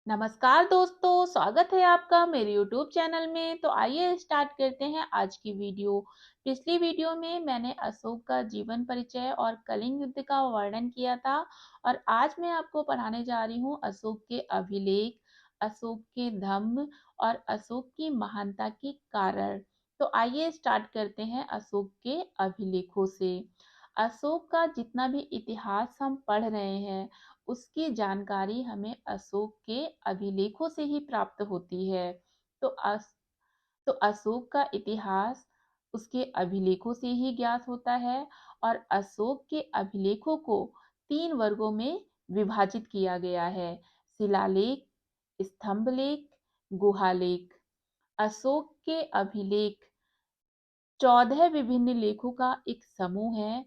नमस्कार दोस्तों, स्वागत है आपका मेरे यूट्यूब चैनल में। तो आइए स्टार्ट करते हैं आज की वीडियो। पिछली वीडियो में मैंने अशोक का जीवन परिचय और कलिंग युद्ध का वर्णन किया था और आज मैं आपको पढ़ाने जा रही हूँ अशोक के अभिलेख, अशोक के धम्म और अशोक की महानता के कारण। तो आइए स्टार्ट करते हैं अशोक के अभिलेखों से। अशोक का जितना भी इतिहास हम पढ़ रहे हैं उसकी जानकारी हमें अशोक के अभिलेखों से ही प्राप्त होती है। तो तो अशोक का इतिहास उसके अभिलेखों से ही ज्ञात होता है और अशोक के अभिलेखों को 3 वर्गों में विभाजित किया गया है: शिलालेख, स्तंभलेख, गुहालेख। अशोक के अभिलेख 14 विभिन्न लेखों का एक समूह है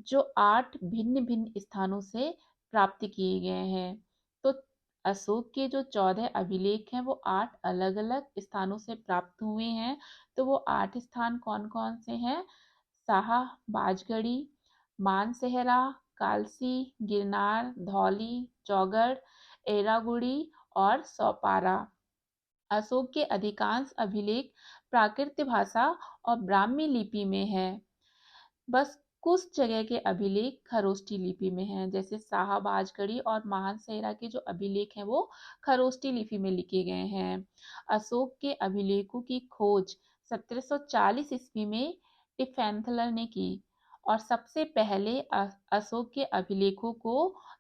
जो 8 भिन्न भिन्न स्थानों से प्राप्त किए गए हैं। तो अशोक के जो 14 अभिलेख हैं वो 8 अलग अलग स्थानों से प्राप्त हुए हैं। तो वो 8 स्थान कौन कौन से हैं? साहा बाजगढ़ी, मानसेहरा, कालसी, गिरनार, धौली, चौगढ़, एरागुड़ी और सौपारा। अशोक के अधिकांश अभिलेख प्राकृत भाषा और ब्राह्मी लिपि में है। बस कुछ जगह के अभिलेख खरोष्ठी लिपि में हैं, जैसे साहब आजगढ़ी और महानसेरा के जो अभिलेख हैं वो खरोष्ठी लिपि में लिखे गए हैं। अशोक के अभिलेखों की खोज 1740 ईस्वी में टिफेंथलर ने की और सबसे पहले अशोक के अभिलेखों को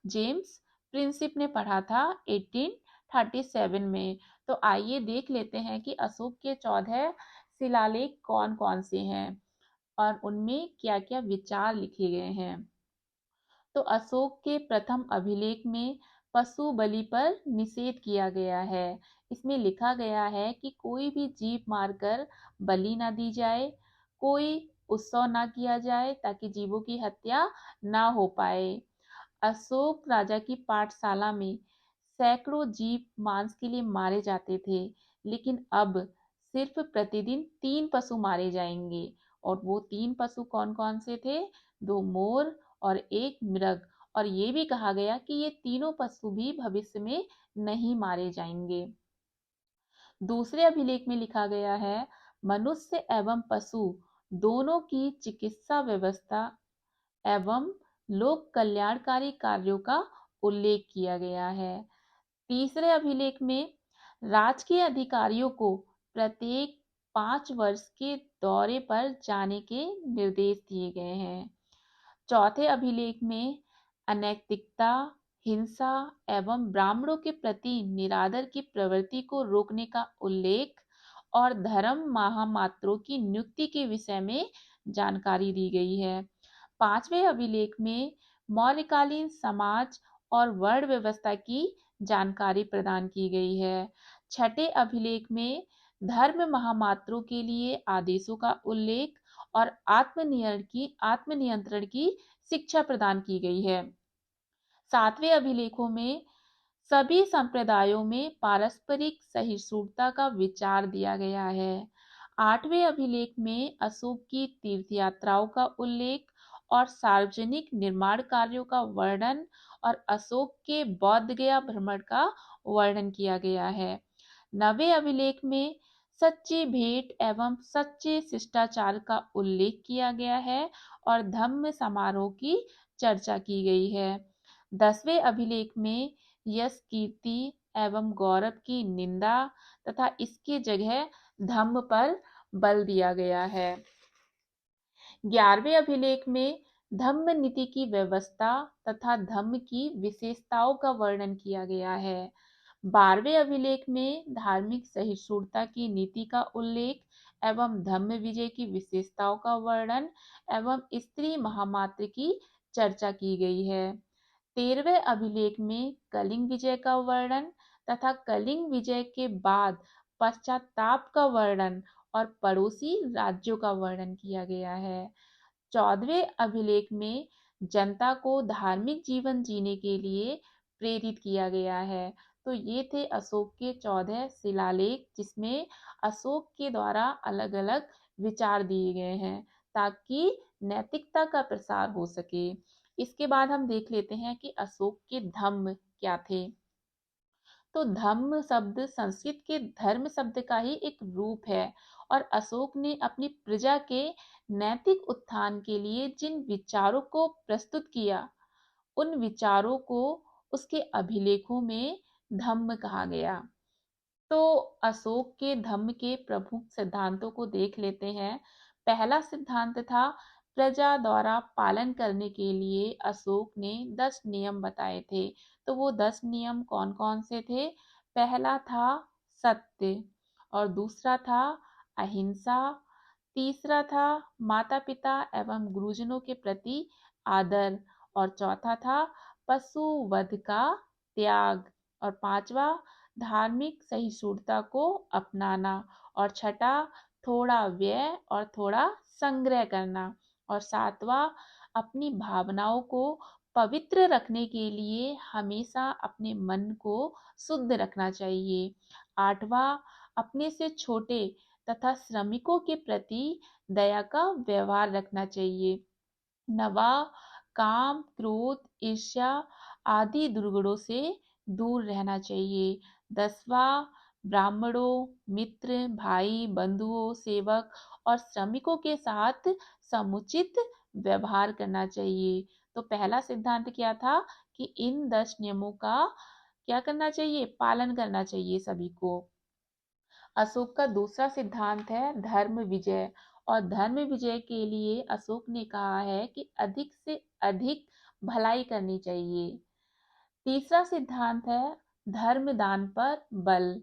जेम्स प्रिंसिप ने पढ़ा था 1837 में। तो आइए देख लेते हैं कि अशोक के 14 शिलालेख कौन कौन से हैं और उनमें क्या-क्या विचार लिखे गए हैं। तो अशोक के प्रथम अभिलेख में पशु बलि पर निषेध किया गया है। इसमें लिखा गया है कि कोई भी जीव मारकर बलि ना दी जाए, कोई उत्सव ना किया जाए ताकि जीवों की हत्या ना हो पाए। अशोक राजा की पाठशाला में सैकड़ों जीव मांस के लिए मारे जाते थे, लेकिन अब सिर्फ प्रतिदिन 3 पशु मारे जाएंगे और वो 3 पशु कौन कौन से थे? 2 मोर और 1 मृग। और ये भी कहा गया कि ये तीनों पशु भी भविष्य में नहीं मारे जाएंगे। दूसरे अभिलेख में लिखा गया है मनुष्य एवं पशु दोनों की चिकित्सा व्यवस्था एवं लोक कल्याणकारी कार्यों का उल्लेख किया गया है। तीसरे अभिलेख में राजकीय अधिकारियों को प्रत्येक 5 वर्ष के दौरे पर जाने के निर्देश दिए गए हैं। चौथे अभिलेख में अनैतिकता, हिंसा एवं ब्राह्मणों के प्रति निरादर की प्रवृत्ति को रोकने का उल्लेख और धर्म महामात्रों की नियुक्ति के विषय में जानकारी दी गई है। पांचवें अभिलेख में मौर्यकालीन समाज और वर्ण व्यवस्था की जानकारी प्रदान की गई है। छठे अभिलेख में धर्म महामात्रों के लिए आदेशों का उल्लेख और आत्मनियंत्रण की शिक्षा प्रदान की गई है। सातवें अभिलेखों में सभी संप्रदायों में पारस्परिक सहिष्णुता का विचार दिया गया है। आठवें अभिलेख में अशोक की तीर्थ यात्राओं का उल्लेख और सार्वजनिक निर्माण कार्यों का वर्णन और अशोक के बौद्ध गया भ्रमण का वर्णन किया गया है। नवे अभिलेख में सच्ची भेंट एवं सच्चे शिष्टाचार का उल्लेख किया गया है और धम्म समारोह की चर्चा की गई है। 10वें अभिलेख में यश कीर्ति एवं गौरव की निंदा तथा इसके जगह धम्म पर बल दिया गया है। 11वें अभिलेख में धम्म नीति की व्यवस्था तथा धम्म की विशेषताओं का वर्णन किया गया है। 12वें अभिलेख में धार्मिक सहिष्णुता की नीति का उल्लेख एवं धम्म विजय की विशेषताओं का वर्णन एवं स्त्री महामात्र की चर्चा की गई है। 13वें अभिलेख में कलिंग विजय का वर्णन तथा कलिंग विजय के बाद पश्चाताप का वर्णन और पड़ोसी राज्यों का वर्णन किया गया है। 14वें अभिलेख में जनता को धार्मिक जीवन जीने के लिए प्रेरित किया गया है। तो ये थे अशोक के 14 शिलालेख जिसमें अशोक के द्वारा अलग अलग विचार दिए गए हैं ताकि नैतिकता का प्रसार हो सके। इसके बाद हम देख लेते हैं कि अशोक के धम्म क्या थे। तो धम्म शब्द संस्कृत के धर्म शब्द का ही एक रूप है और अशोक ने अपनी प्रजा के नैतिक उत्थान के लिए जिन विचारों को प्रस्तुत किया, उन विचारों को उसके अभिलेखों में धम्म कहा गया। तो अशोक के धम्म के प्रमुख सिद्धांतों को देख लेते हैं। पहला सिद्धांत था, प्रजा द्वारा पालन करने के लिए अशोक ने 10 नियम बताए थे। तो वो 10 नियम कौन कौन से थे? पहला था सत्य, और दूसरा था अहिंसा, तीसरा था माता पिता एवं गुरुजनों के प्रति आदर, और चौथा था पशु वध का त्याग, और पांचवा धार्मिक सहिष्णुता को अपनाना, और छठा थोड़ा व्यय और थोड़ा संग्रह करना, और सातवां अपनी भावनाओं को पवित्र रखने के लिए हमेशा अपने मन को शुद्ध रखना चाहिए। आठवां अपने से छोटे तथा श्रमिकों के प्रति दया का व्यवहार रखना चाहिए। नवा काम क्रोध ईर्ष्या आदि दुर्गुणों से दूर रहना चाहिए। 10वां ब्राह्मणों मित्र भाई बंधुओं सेवक और श्रमिकों के साथ समुचित व्यवहार करना चाहिए। तो पहला सिद्धांत क्या था कि इन 10 नियमों का क्या करना चाहिए? पालन करना चाहिए सभी को। अशोक का दूसरा सिद्धांत है धर्म विजय, और धर्म विजय के लिए अशोक ने कहा है कि अधिक से अधिक भलाई करनी चाहिए। तीसरा सिद्धांत है धर्म दान पर बल।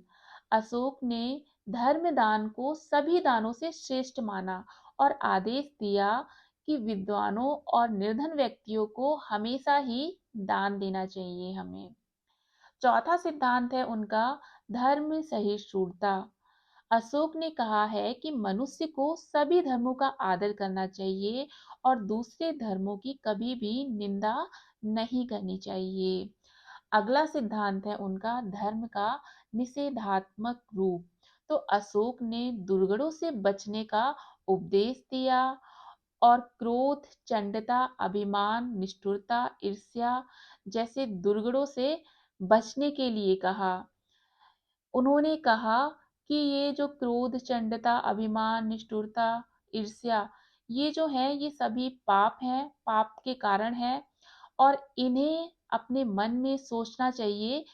अशोक ने धर्म दान को सभी दानों से श्रेष्ठ माना और आदेश दिया कि विद्वानों और निर्धन व्यक्तियों को हमेशा ही दान देना चाहिए हमें। चौथा सिद्धांत है उनका धर्म सहिष्णुता। अशोक ने कहा है कि मनुष्य को सभी धर्मों का आदर करना चाहिए और दूसरे धर्मों की कभी भी निंदा नहीं करनी चाहिए। अगला सिद्धांत है उनका धर्म का निषेधात्मक रूप। तो अशोक ने दुर्गुणों से बचने का उपदेश दिया और क्रोध चंडता अभिमान निष्ठुरता ईर्ष्या जैसे दुर्गुणों से बचने के लिए कहा। उन्होंने कहा कि ये जो क्रोध चंडता अभिमान निष्ठुरता ईर्ष्या, ये जो है ये सभी पाप हैं, पाप के कारण है, और इन्हें अपने मन में सोचना चाहिए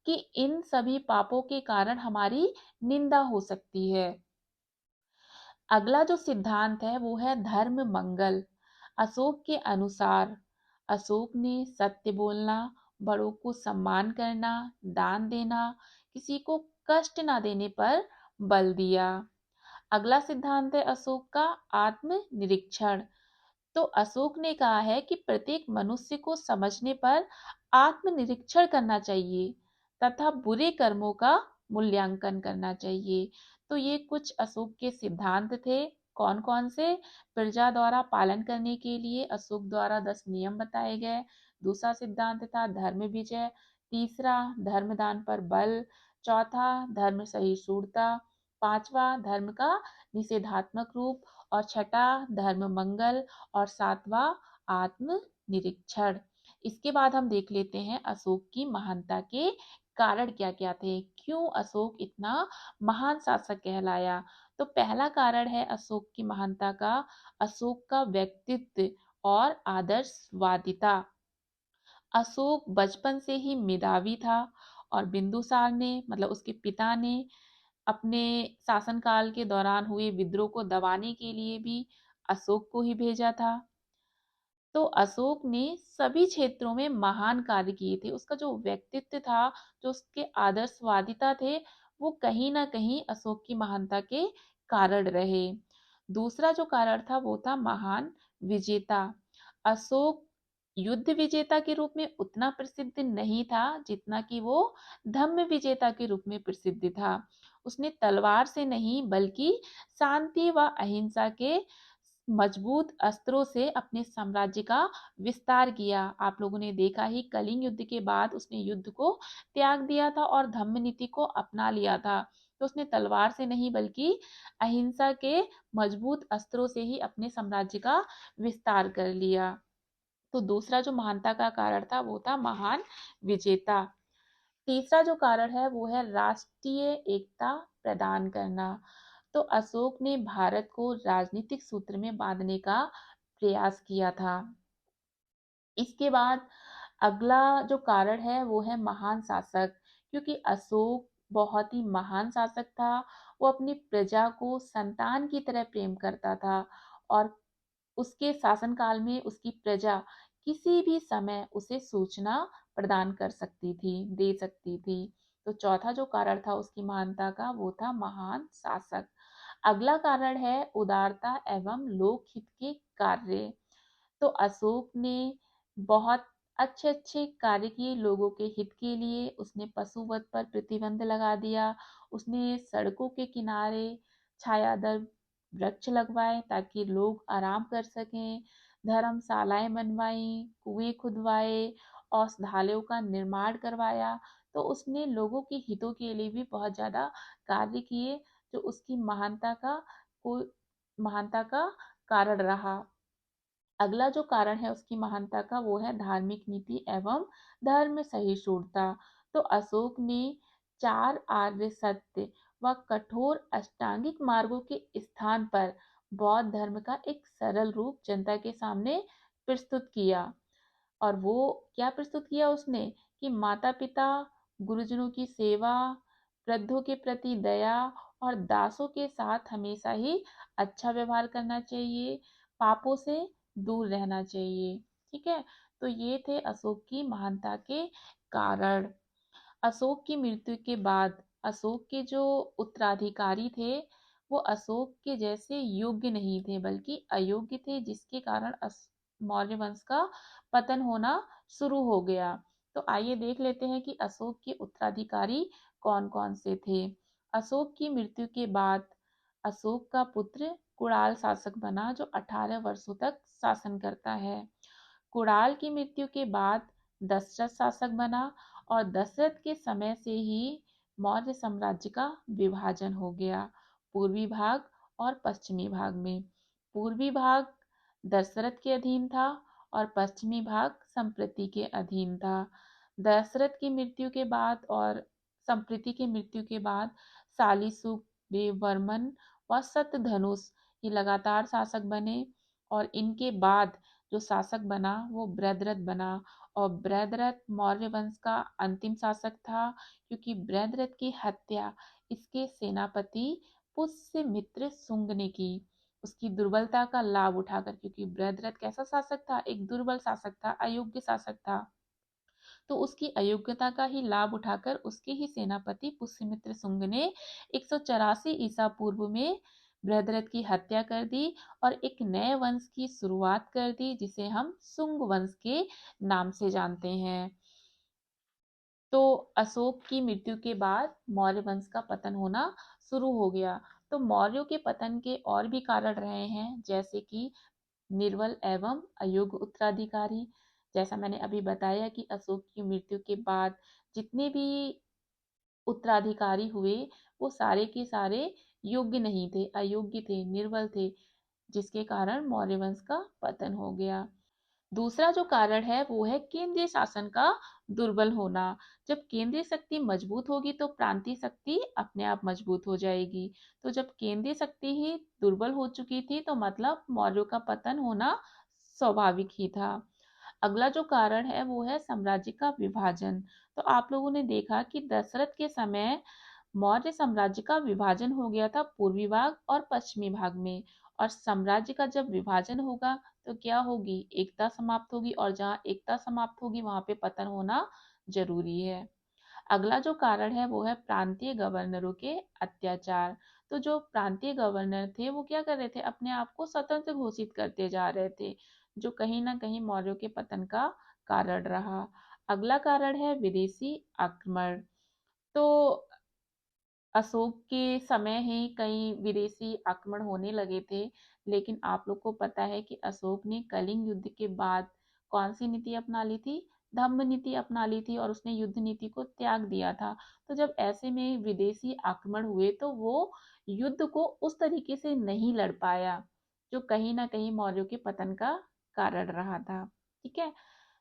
कि इन सभी पापों के कारण हमारी निंदा हो सकती है। अगला जो सिद्धांत है वो है धर्म मंगल। अशोक के अनुसार अशोक ने सत्य बोलना, बड़ों को सम्मान करना, दान देना, किसी को कष्ट ना देने पर बल दिया। अगला सिद्धांत है अशोक का आत्म निरीक्षण। तो अशोक ने कहा है कि प्रत्येक मनुष्य को समझने पर आत्मनिरीक्षण करना चाहिए तथा बुरे कर्मों का मूल्यांकन करना चाहिए। तो ये कुछ अशोक के सिद्धांत थे। कौन कौन से? प्रजा द्वारा पालन करने के लिए अशोक द्वारा 10 नियम बताए गए। दूसरा सिद्धांत था धर्म विजय। तीसरा धर्म दान पर बल। चौथा धर्म सहिष्णुता। पांचवा धर्म का निषेधात्मक रूप, और छठा धर्म मंगल, और सातवां आत्म निरीक्षण। इसके बाद हम देख लेते हैं अशोक की महानता के कारण क्या क्या थे, क्यों अशोक इतना महान शासक कहलाया। तो पहला कारण है अशोक की महानता का अशोक का व्यक्तित्व और आदर्शवादिता। अशोक बचपन से ही मेधावी था और बिंदुसार ने मतलब उसके पिता ने अपने शासनकाल के दौरान हुए विद्रोह को दबाने के लिए भी अशोक को ही भेजा था। तो अशोक ने सभी क्षेत्रों में महान कार्य किए थे। उसका जो व्यक्तित्व था, जो उसके आदर्शवादिता थे, वो कहीं ना कहीं अशोक की महानता के कारण रहे। दूसरा जो कारण था वो था महान विजेता। अशोक युद्ध विजेता के रूप में उतना प्रसिद्ध नहीं था जितना कि वो धम्म विजेता के रूप में प्रसिद्ध था। उसने तलवार से नहीं बल्कि शांति व अहिंसा के मजबूत अस्त्रों से अपने साम्राज्य का विस्तार किया। आप लोगों ने देखा ही कलिंग युद्ध के बाद उसने युद्ध को त्याग दिया था और धम्म नीति को अपना लिया था। तो उसने तलवार से नहीं बल्कि अहिंसा के मजबूत अस्त्रों से ही अपने साम्राज्य का विस्तार कर लिया। तो दूसरा जो महानता का कारण था वो था महान विजेता। तीसरा जो कारण है वो है राष्ट्रीय एकता प्रदान करना। तो अशोक ने भारत को राजनीतिक सूत्र में बांधने का प्रयास किया था। इसके बाद अगला जो कारण है वो है महान शासक, क्योंकि अशोक बहुत ही महान शासक था। वो अपनी प्रजा को संतान की तरह प्रेम करता था और उसके शासनकाल में उसकी प्रजा किसी भी समय उसे सूचना प्रदान कर सकती थी, दे सकती थी। तो चौथा जो कारण था उसकी महानता का वो था महान शासक। अगला कारण है उदारता एवं लोकहित के कार्य। तो अशोक ने बहुत अच्छे अच्छे कार्य किए लोगों के हित के लिए। उसने पशुवध पर प्रतिबंध लगा दिया। उसने सड़कों के किनारे छायादार वृक्ष लगवाए ताकि लोग आराम कर सकें। धर्मशालाएं बनवाई, कुएं खुदवाए, औषधालयों का निर्माण करवाया। तो उसने लोगों के हितों के लिए भी बहुत ज्यादा कार्य किए, जो उसकी को महानता का कारण रहा। अगला जो कारण है उसकी महानता का वो है धार्मिक नीति एवं धर्म सहिष्णुता। तो अशोक ने चार आर्य सत्य व कठोर अष्टांगिक मार्गों के स्थान पर बौद्ध धर्म का एक सरल रूप जनता के सामने प्रस्तुत किया। और वो क्या प्रस्तुत किया उसने कि माता पिता, गुरुजनों की सेवा, वृद्धों के प्रति दया और दासों के साथ हमेशा ही अच्छा व्यवहार करना चाहिए, पापों से दूर रहना चाहिए। ठीक है, तो ये थे अशोक की महानता के कारण। अशोक की मृत्यु के बाद अशोक के जो उत्तराधिकारी थे वो अशोक के जैसे योग्य नहीं थे बल्कि अयोग्य थे, जिसके कारण मौर्य वंश का पतन होना शुरू हो गया। तो आइए देख लेते हैं कि अशोक के उत्तराधिकारी कौन कौन से थे। अशोक की मृत्यु के बाद अशोक का पुत्र कुणाल शासक बना, जो 18 वर्षों तक शासन करता है। कुणाल की मृत्यु के बाद दशरथ शासक बना और दशरथ के समय से ही मौर्य साम्राज्य का विभाजन हो गया पूर्वी भाग और पश्चिमी भाग में। पूर्वी भाग दशरथ के अधीन था और पश्चिमी भाग संप्रति के अधीन था। दशरथ की मृत्यु के बाद और संप्रति की मृत्यु के बाद सालिसुख, देववर्मन व शतधनुष ये लगातार शासक बने। और इनके बाद जो शासक बना वो बृहद्रथ बना। और बृहद्रथ मौर्य वंश का अंतिम शासक था, क्योंकि बृहद्रथ की हत्या इसके सेनापति पुष्यमित्र शुंग ने की, उसकी दुर्बलता का लाभ उठाकर। क्योंकि बृहद्रथ कैसा शासक था, एक दुर्बल शासक था, अयोग्य शासक था। तो उसकी अयोग्यता का ही लाभ उठाकर उसके ही सेनापति पुष्यमित्र शुंग ने 184 ईसा पूर्व में बृहद्रथ की हत्या कर दी और एक नए वंश की शुरुआत कर दी, जिसे हम शुंग वंश के नाम से जानते हैं। तो अशोक की मृत्यु के बाद मौर्य वंश का पतन होना शुरू हो गया। तो मौर्यों के पतन के और भी कारण रहे हैं, जैसे कि निर्बल एवं अयोग्य उत्तराधिकारी। जैसा मैंने अभी बताया कि अशोक की मृत्यु के बाद जितने भी उत्तराधिकारी हुए वो सारे के सारे योग्य नहीं थे, अयोग्य थे, निर्बल थे, जिसके कारण मौर्य वंश का पतन हो गया। दूसरा जो कारण है वो है केंद्रीय शासन का दुर्बल होना। जब केंद्रीय शक्ति मजबूत होगी तो प्रांतीय शक्ति अपने आप मजबूत हो जाएगी। तो जब केंद्रीय शक्ति ही दुर्बल हो चुकी थी तो मतलब मौर्यों का पतन होना स्वाभाविक ही था। अगला जो कारण है वो है साम्राज्य का विभाजन। तो आप लोगों ने देखा कि दशरथ के समय मौर्य साम्राज्य का विभाजन हो गया था पूर्वी भाग और पश्चिमी भाग में। और साम्राज्य का जब विभाजन होगा तो क्या होगी, एकता समाप्त होगी, और जहाँ एकता समाप्त होगी वहां पे पतन होना जरूरी है। अगला जो कारण है वो है प्रांतीय गवर्नरों के अत्याचार। तो जो प्रांतीय गवर्नर थे वो क्या कर रहे थे, अपने आप को स्वतंत्र घोषित करते जा रहे थे, जो कहीं ना कहीं मौर्यों के पतन का कारण रहा। अगला कारण है विदेशी आक्रमण। तो अशोक के समय ही कई विदेशी आक्रमण होने लगे थे, लेकिन आप लोग को पता है कि अशोक ने कलिंग युद्ध के बाद कौन सी नीति अपना ली थी, धम्म नीति अपना ली थी, और उसने युद्ध नीति को त्याग दिया था। तो जब ऐसे में विदेशी आक्रमण हुए तो वो युद्ध को उस तरीके से नहीं लड़ पाया, जो कहीं ना कहीं मौर्यों के पतन का कारण रहा था। ठीक है,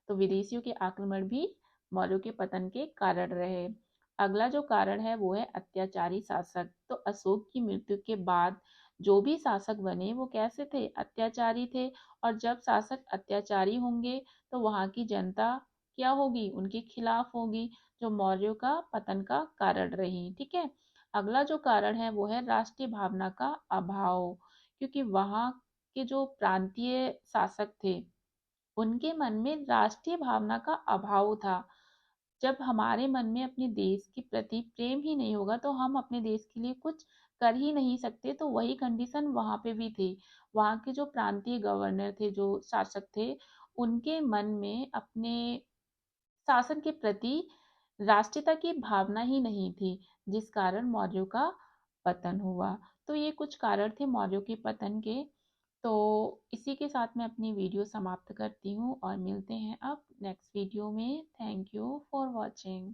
तो विदेशियों के आक्रमण भी मौर्यों के पतन के कारण रहे। अगला जो कारण है वो है अत्याचारी शासक। तो अशोक की मृत्यु के बाद जो भी शासक बने वो कैसे थे? अत्याचारी थे। और जब शासक अत्याचारी होंगे तो वहां की जनता क्या होगी? उनके खिलाफ होगी, जो मौर्यों का पतन का कारण रही। ठीक है। अगला जो कारण है वो है राष्ट्रीय भावना का अभाव, क्योंकि वहां के जो प्रांतीय शासक थे उनके मन में राष्ट्रीय भावना का अभाव था। जब हमारे मन में अपने देश के प्रति प्रेम ही नहीं होगा तो हम अपने देश के लिए कुछ कर ही नहीं सकते। तो वही कंडीशन वहां पे भी थी। वहां के जो प्रांतीय गवर्नर थे, जो शासक थे, उनके मन में अपने शासन के प्रति राष्ट्रीयता की भावना ही नहीं थी, जिस कारण मौर्यों का पतन हुआ। तो ये कुछ कारण थे मौर्यों के पतन के। तो इसी के साथ मैं अपनी वीडियो समाप्त करती हूँ और मिलते हैं अब नेक्स्ट वीडियो में। Thank you for watching.